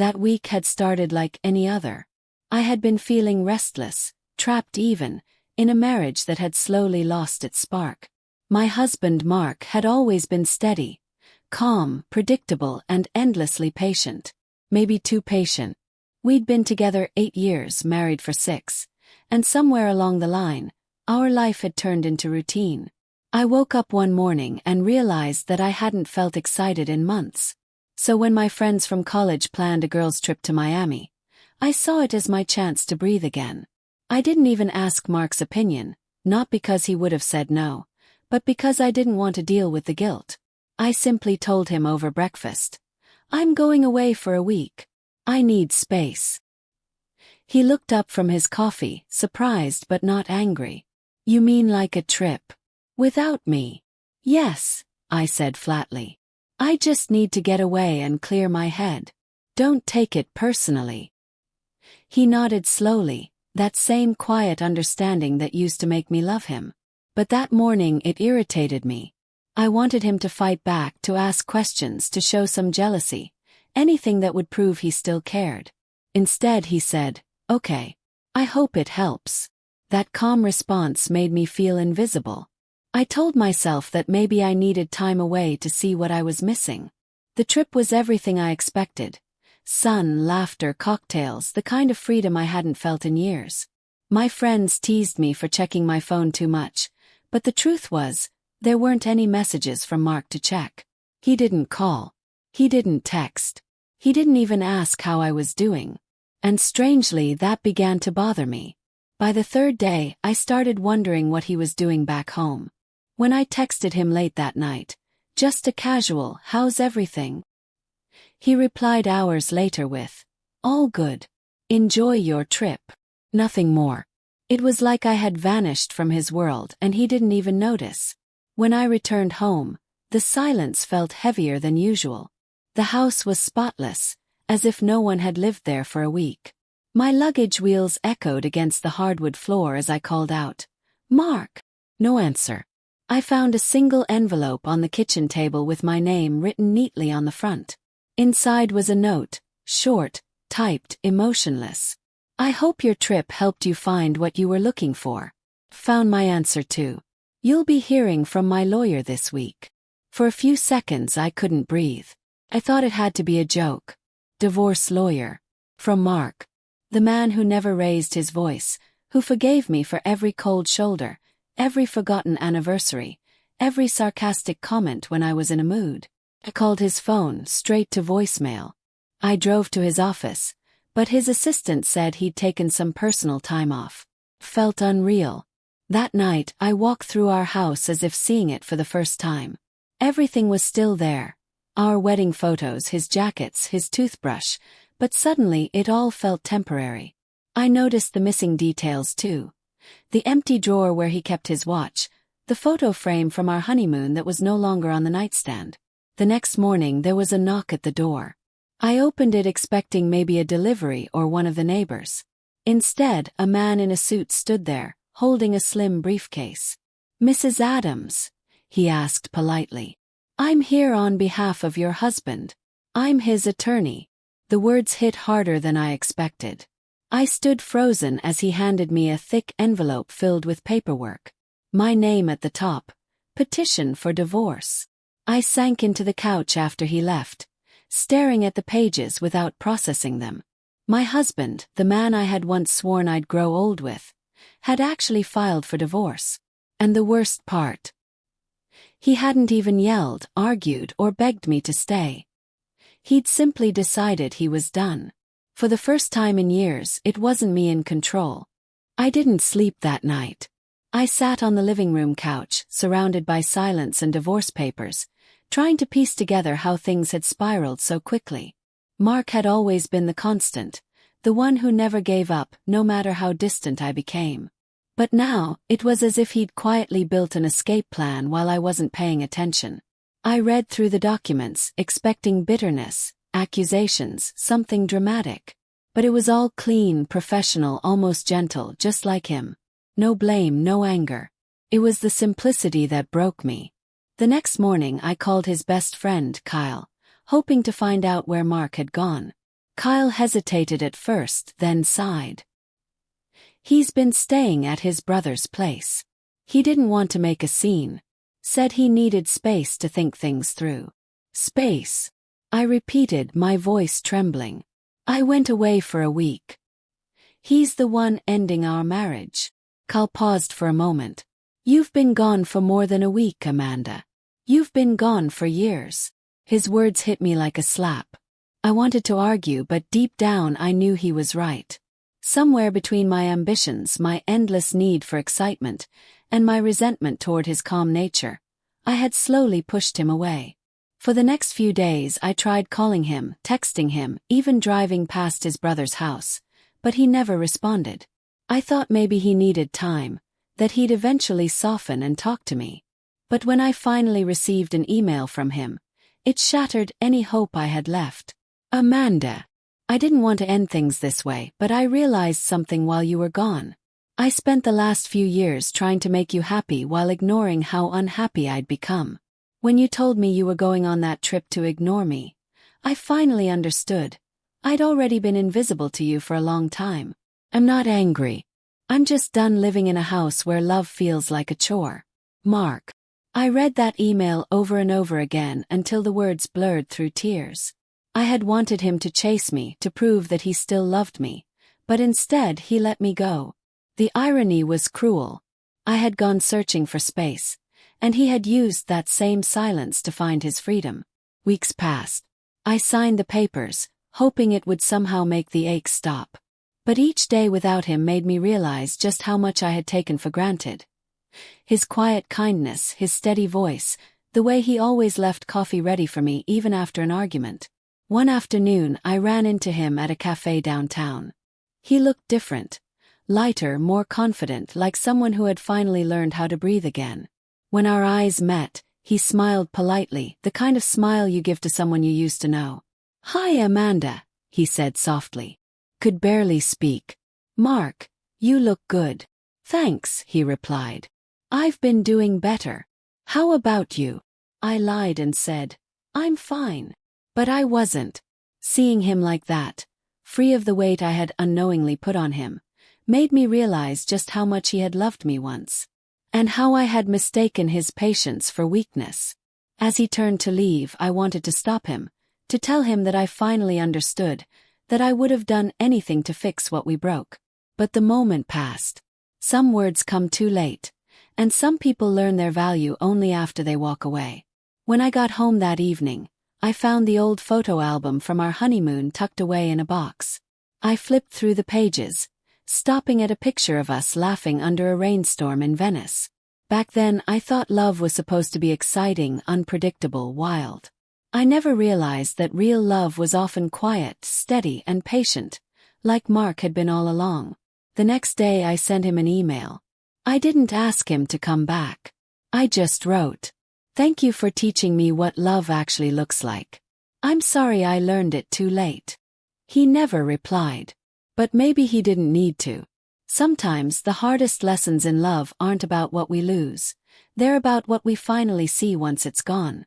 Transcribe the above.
That week had started like any other. I had been feeling restless, trapped even, in a marriage that had slowly lost its spark. My husband Mark had always been steady, calm, predictable, and endlessly patient. Maybe too patient. We'd been together 8 years, married for 6, and somewhere along the line, our life had turned into routine. I woke up one morning and realized that I hadn't felt excited in months. So when my friends from college planned a girls' trip to Miami, I saw it as my chance to breathe again. I didn't even ask Mark's opinion, not because he would have said no, but because I didn't want to deal with the guilt. I simply told him over breakfast, "I'm going away for a week. I need space." He looked up from his coffee, surprised but not angry. "You mean like a trip? Without me?" "Yes," I said flatly. "I just need to get away and clear my head. Don't take it personally." He nodded slowly, that same quiet understanding that used to make me love him. But that morning it irritated me. I wanted him to fight back, to ask questions, to show some jealousy, anything that would prove he still cared. Instead he said, "Okay. I hope it helps." That calm response made me feel invisible. I told myself that maybe I needed time away to see what I was missing. The trip was everything I expected. Sun, laughter, cocktails, the kind of freedom I hadn't felt in years. My friends teased me for checking my phone too much, but the truth was, there weren't any messages from Mark to check. He didn't call. He didn't text. He didn't even ask how I was doing. And strangely, that began to bother me. By the third day, I started wondering what he was doing back home. When I texted him late that night, just a casual, "How's everything?" he replied hours later with, "All good. Enjoy your trip." Nothing more. It was like I had vanished from his world and he didn't even notice. When I returned home, the silence felt heavier than usual. The house was spotless, as if no one had lived there for a week. My luggage wheels echoed against the hardwood floor as I called out, "Mark!" No answer. I found a single envelope on the kitchen table with my name written neatly on the front. Inside was a note, short, typed, emotionless. "I hope your trip helped you find what you were looking for. Found my answer too. You'll be hearing from my lawyer this week." For a few seconds I couldn't breathe. I thought it had to be a joke. Divorce lawyer. From Mark. The man who never raised his voice, who forgave me for every cold shoulder, every forgotten anniversary, every sarcastic comment when I was in a mood. I called his phone straight to voicemail. I drove to his office, but his assistant said he'd taken some personal time off. Felt unreal. That night, I walked through our house as if seeing it for the first time. Everything was still there. Our wedding photos, his jackets, his toothbrush, but suddenly it all felt temporary. I noticed the missing details too. The empty drawer where he kept his watch, the photo frame from our honeymoon that was no longer on the nightstand. The next morning there was a knock at the door. I opened it expecting maybe a delivery or one of the neighbors. Instead, a man in a suit stood there, holding a slim briefcase. "Mrs. Adams?" he asked politely. "I'm here on behalf of your husband. I'm his attorney." The words hit harder than I expected. I stood frozen as he handed me a thick envelope filled with paperwork. My name at the top. Petition for divorce. I sank into the couch after he left, staring at the pages without processing them. My husband, the man I had once sworn I'd grow old with, had actually filed for divorce. And the worst part, he hadn't even yelled, argued, or begged me to stay. He'd simply decided he was done. For the first time in years, it wasn't me in control. I didn't sleep that night. I sat on the living room couch, surrounded by silence and divorce papers, trying to piece together how things had spiraled so quickly. Mark had always been the constant, the one who never gave up, no matter how distant I became. But now, it was as if he'd quietly built an escape plan while I wasn't paying attention. I read through the documents, expecting bitterness, accusations, something dramatic. But it was all clean, professional, almost gentle, just like him. No blame, no anger. It was the simplicity that broke me. The next morning I called his best friend, Kyle, hoping to find out where Mark had gone. Kyle hesitated at first, then sighed. He's been staying at his brother's place. He didn't want to make a scene. Said he needed space to think things through. Space, I repeated, my voice trembling. I went away for a week. He's the one ending our marriage. Kyle paused for a moment. You've been gone for more than a week, Amanda. You've been gone for years. His words hit me like a slap. I wanted to argue, but deep down I knew he was right. Somewhere between my ambitions, my endless need for excitement, and my resentment toward his calm nature, I had slowly pushed him away. For the next few days I tried calling him, texting him, even driving past his brother's house, but he never responded. I thought maybe he needed time, that he'd eventually soften and talk to me. But when I finally received an email from him, it shattered any hope I had left. Amanda, I didn't want to end things this way, but I realized something while you were gone. I spent the last few years trying to make you happy while ignoring how unhappy I'd become. When you told me you were going on that trip to ignore me, I finally understood. I'd already been invisible to you for a long time. I'm not angry. I'm just done living in a house where love feels like a chore. Mark. I read that email over and over again until the words blurred through tears. I had wanted him to chase me, to prove that he still loved me, but instead he let me go. The irony was cruel. I had gone searching for space, and he had used that same silence to find his freedom. Weeks passed. I signed the papers, hoping it would somehow make the ache stop. But each day without him made me realize just how much I had taken for granted. His quiet kindness, his steady voice, the way he always left coffee ready for me even after an argument. One afternoon I ran into him at a cafe downtown. He looked different. Lighter, more confident, like someone who had finally learned how to breathe again. When our eyes met, he smiled politely, the kind of smile you give to someone you used to know. "Hi, Amanda," he said softly. Could barely speak. "Mark, you look good." "Thanks," he replied. "I've been doing better. How about you?" I lied and said, "I'm fine." But I wasn't. Seeing him like that, free of the weight I had unknowingly put on him, made me realize just how much he had loved me once. And how I had mistaken his patience for weakness. As he turned to leave, I wanted to stop him, to tell him that I finally understood, that I would have done anything to fix what we broke. But the moment passed. Some words come too late, and some people learn their value only after they walk away. When I got home that evening, I found the old photo album from our honeymoon tucked away in a box. I flipped through the pages, stopping at a picture of us laughing under a rainstorm in Venice. Back then I thought love was supposed to be exciting, unpredictable, wild. I never realized that real love was often quiet, steady, and patient, like Mark had been all along. The next day I sent him an email. I didn't ask him to come back. I just wrote, "Thank you for teaching me what love actually looks like. I'm sorry I learned it too late." He never replied. But maybe he didn't need to. Sometimes the hardest lessons in love aren't about what we lose. They're about what we finally see once it's gone.